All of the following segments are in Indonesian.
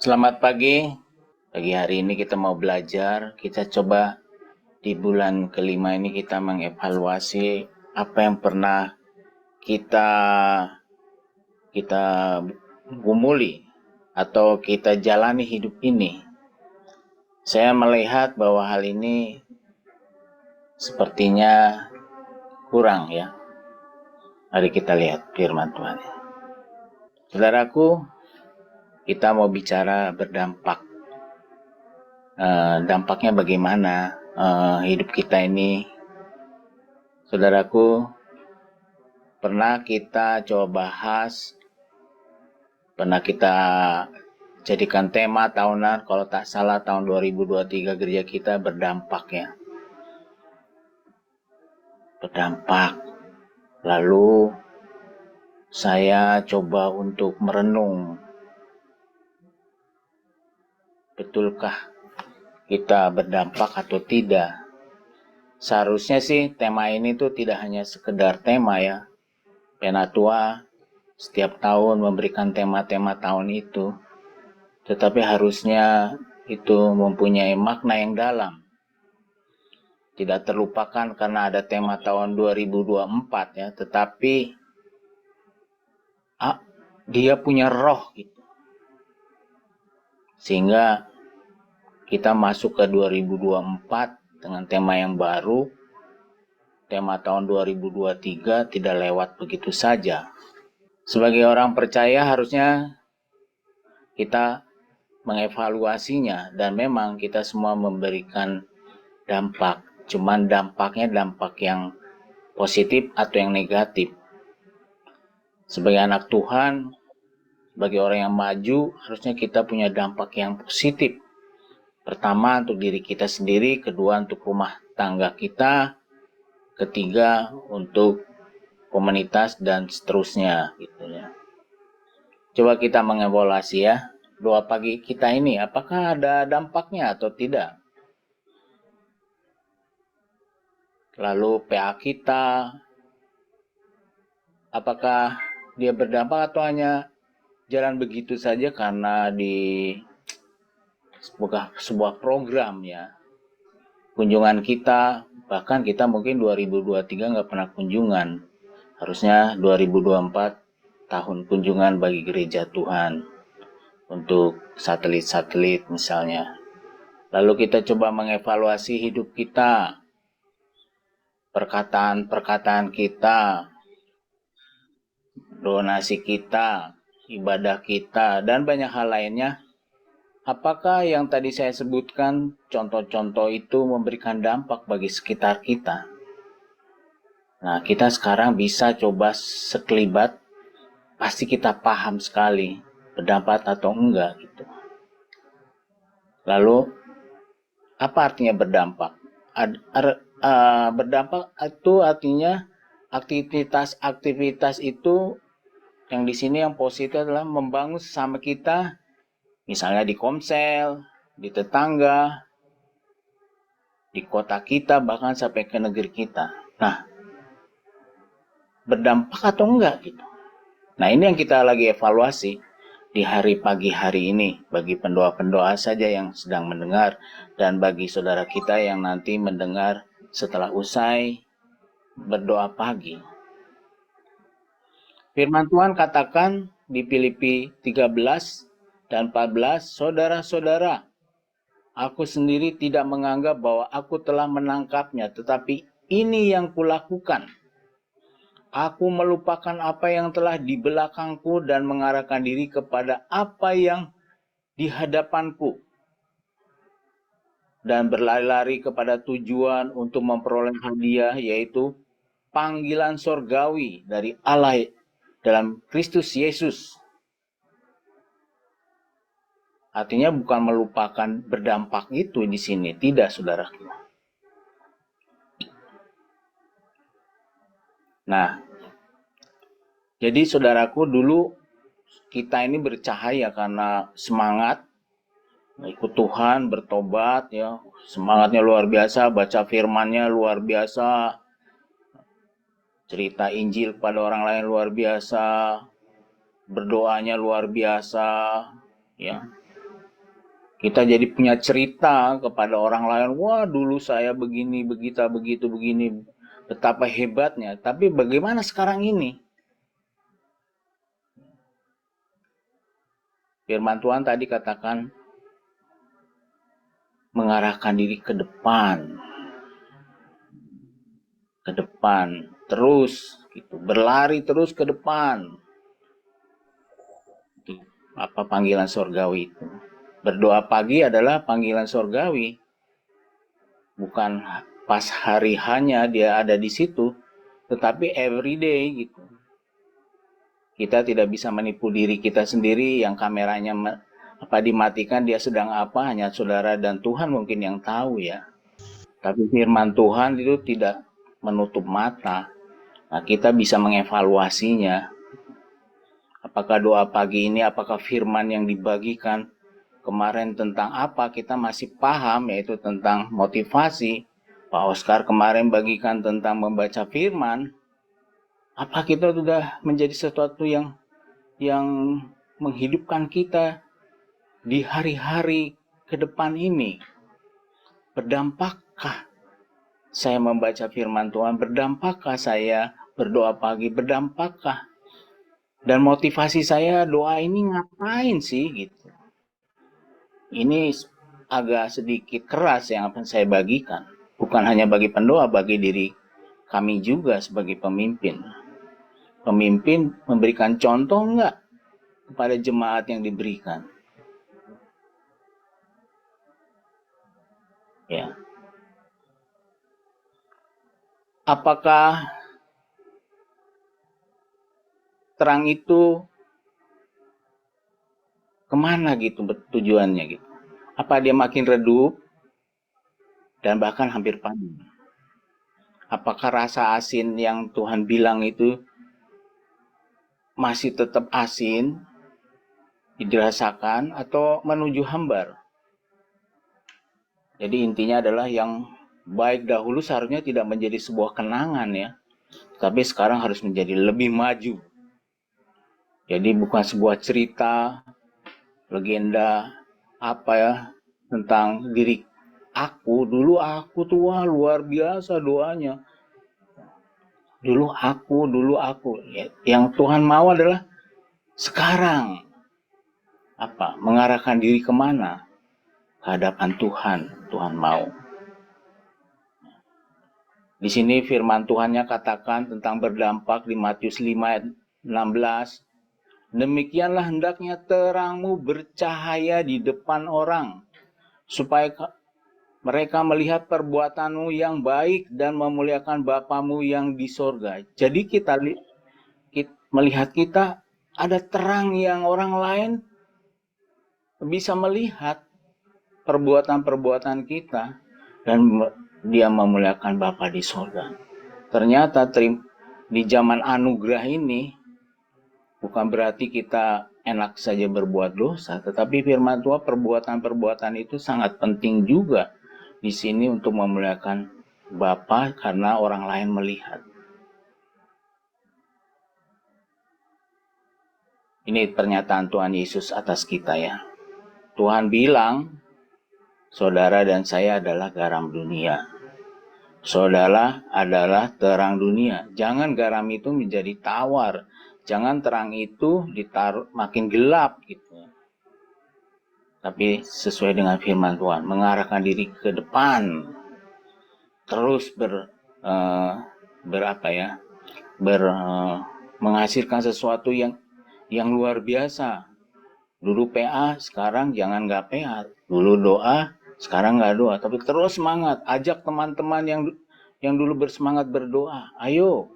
Selamat pagi. Pagi hari ini kita mau belajar. Kita coba di bulan kelima ini kita mengevaluasi apa yang pernah kita kita gumuli atau kita jalani hidup ini. Saya melihat bahwa hal ini sepertinya kurang ya. Mari kita lihat firman Tuhan. Saudaraku, kita mau bicara berdampak. Dampaknya bagaimana hidup kita ini. Saudaraku, pernah kita coba bahas, pernah kita jadikan tema tahunan, kalau tak salah tahun 2023 gereja kita berdampak ya. Berdampak. Lalu saya coba untuk merenung. Betulkah kita berdampak atau tidak? Seharusnya sih tema ini tuh tidak hanya sekedar tema ya. Penatua setiap tahun memberikan tema-tema tahun itu. Tetapi harusnya itu mempunyai makna yang dalam. Tidak terlupakan karena ada tema tahun 2024 ya, tetapi dia punya roh gitu. Sehingga kita masuk ke 2024 dengan tema yang baru. Tema tahun 2023 tidak lewat begitu saja. Sebagai orang percaya harusnya kita mengevaluasinya, dan memang kita semua memberikan dampak. Cuman dampaknya dampak yang positif atau yang negatif. Sebagai anak Tuhan, sebagai orang yang maju, harusnya kita punya dampak yang positif. Pertama untuk diri kita sendiri, kedua untuk rumah tangga kita, ketiga untuk komunitas dan seterusnya gitu ya. Coba kita mengevaluasi ya, doa pagi kita ini apakah ada dampaknya atau tidak. Lalu PA kita, apakah dia berdampak atau hanya jalan begitu saja karena di sebuah program ya. Kunjungan kita, bahkan kita mungkin 2023 nggak pernah kunjungan. Harusnya 2024 tahun kunjungan bagi gereja Tuhan untuk satelit-satelit misalnya. Lalu kita coba mengevaluasi hidup kita, perkataan-perkataan kita, donasi kita, ibadah kita, dan banyak hal lainnya. Apakah yang tadi saya sebutkan, contoh-contoh itu memberikan dampak bagi sekitar kita? Nah, kita sekarang bisa coba sekelibat, pasti kita paham sekali berdampak atau enggak gitu. Lalu, apa artinya berdampak? Berdampak itu artinya aktivitas-aktivitas itu yang di sini yang positif adalah membangun sesama kita, misalnya di komsel, di tetangga, di kota kita, bahkan sampai ke negeri kita. Nah, berdampak atau enggak gitu. Nah, ini yang kita lagi evaluasi di hari pagi hari ini bagi pendoa-pendoa saja yang sedang mendengar, dan bagi saudara kita yang nanti mendengar setelah usai berdoa pagi. Firman Tuhan katakan di Filipi 13 dan 14, saudara-saudara, aku sendiri tidak menganggap bahwa aku telah menangkapnya, tetapi ini yang kulakukan. Aku melupakan apa yang telah di belakangku dan mengarahkan diri kepada apa yang di hadapanku, dan berlari-lari kepada tujuan untuk memperoleh hadiah, yaitu panggilan sorgawi dari Allah dalam Kristus Yesus. Artinya bukan melupakan berdampak itu di sini, tidak saudaraku. Nah, jadi saudaraku, dulu kita ini bercahaya karena semangat ikut Tuhan, bertobat ya, semangatnya luar biasa, baca firman-Nya luar biasa, cerita Injil kepada orang lain luar biasa, berdoanya luar biasa ya. Kita jadi punya cerita kepada orang lain, wah dulu saya begini, begitu, begini, betapa hebatnya. Tapi bagaimana sekarang ini? Firman Tuhan tadi katakan, mengarahkan diri ke depan, terus, gitu, berlari terus ke depan. Itu apa panggilan surgawi itu? Berdoa pagi adalah panggilan surgawi. Bukan pas hari hanya dia ada di situ, tetapi everyday gitu. Kita tidak bisa menipu diri kita sendiri yang kameranya dimatikan, dia sedang apa, hanya saudara dan Tuhan mungkin yang tahu ya. Tapi firman Tuhan itu tidak menutup mata. Nah, kita bisa mengevaluasinya. Apakah doa pagi ini, apakah firman yang dibagikan kemarin tentang apa, kita masih paham, yaitu tentang motivasi. Pak Oscar kemarin bagikan tentang membaca firman. Apa kita sudah menjadi sesuatu yang menghidupkan kita di hari-hari ke depan ini? Berdampakkah saya membaca firman Tuhan? Berdampakkah saya berdoa pagi? Berdampakkah? Dan motivasi saya, doa ini ngapain sih gitu. Ini agak sedikit keras yang akan saya bagikan. Bukan hanya bagi pendoa, bagi diri kami juga sebagai pemimpin. Pemimpin memberikan contoh enggak kepada jemaat yang diberikan? Ya. Apakah terang itu kemana gitu tujuannya gitu? Apa dia makin redup dan bahkan hampir padam? Apakah rasa asin yang Tuhan bilang itu masih tetap asin dirasakan atau menuju hambar? Jadi intinya adalah yang baik dahulu seharusnya tidak menjadi sebuah kenangan ya, tapi sekarang harus menjadi lebih maju. Jadi bukan sebuah cerita, legenda apa ya tentang diri aku. Dulu aku tuh wah luar biasa doanya. Dulu aku. Ya, yang Tuhan mau adalah sekarang. Apa? Mengarahkan diri kemana? Ke hadapan Tuhan. Tuhan mau. Di sini firman Tuhannya katakan tentang berdampak di Matius 5 ayat 16. Demikianlah hendaknya terangmu bercahaya di depan orang, supaya mereka melihat perbuatanmu yang baik dan memuliakan Bapamu yang di sorga. Jadi kita melihat kita ada terang yang orang lain bisa melihat perbuatan-perbuatan kita dan dia memuliakan Bapa di sorga. Ternyata di zaman anugerah ini bukan berarti kita enak saja berbuat dosa, tetapi firman Tuhan perbuatan-perbuatan itu sangat penting juga di sini untuk memuliakan Bapa karena orang lain melihat. Ini pernyataan Tuhan Yesus atas kita ya. Tuhan bilang, saudara dan saya adalah garam dunia. Saudara adalah terang dunia. Jangan garam itu menjadi tawar. Jangan terang itu ditaruh makin gelap gitu. Tapi sesuai dengan firman Tuhan, mengarahkan diri ke depan. Terus menghasilkan sesuatu yang luar biasa. Dulu PA, sekarang jangan nggak PA. Dulu doa, sekarang nggak doa. Tapi terus semangat. Ajak teman-teman yang dulu bersemangat berdoa. Ayo.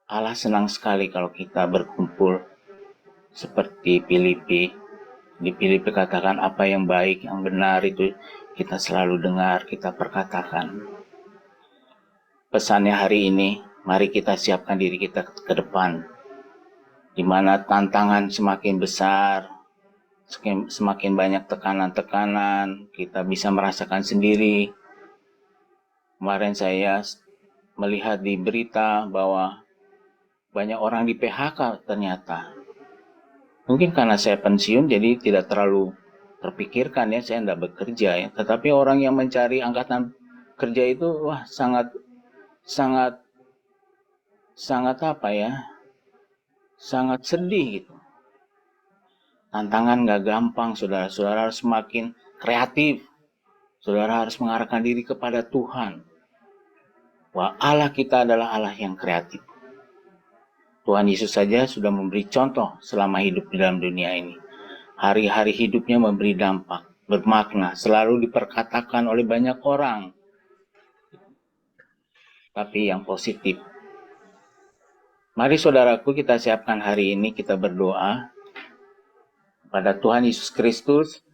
Allah senang sekali kalau kita berkumpul seperti Filipi. Di Filipi katakan apa yang baik, yang benar itu kita selalu dengar, kita perkatakan. Pesannya hari ini, mari kita siapkan diri kita ke depan. Di mana tantangan semakin besar, semakin banyak tekanan-tekanan, kita bisa merasakan sendiri. Kemarin saya melihat di berita bahwa banyak orang di PHK ternyata. Mungkin karena saya pensiun jadi tidak terlalu terpikirkan ya, saya tidak bekerja ya. Tetapi orang yang mencari angkatan kerja itu wah sangat sangat sangat apa ya? Sangat sedih gitu. Tantangan gak gampang, saudara. Saudara harus semakin kreatif. Saudara harus mengarahkan diri kepada Tuhan. Wah, Allah kita adalah Allah yang kreatif. Tuhan Yesus saja sudah memberi contoh selama hidup di dalam dunia ini. Hari-hari hidupnya memberi dampak, bermakna, selalu diperkatakan oleh banyak orang. Tapi yang positif. Mari saudaraku kita siapkan hari ini, kita berdoa pada Tuhan Yesus Kristus.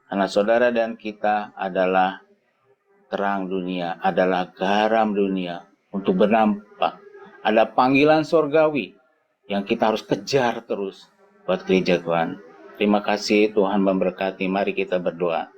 Karena saudara dan kita adalah terang dunia, adalah garam dunia untuk berdampak. Ada panggilan sorgawi yang kita harus kejar terus buat gereja Tuhan. Terima kasih, Tuhan memberkati. Mari kita berdoa.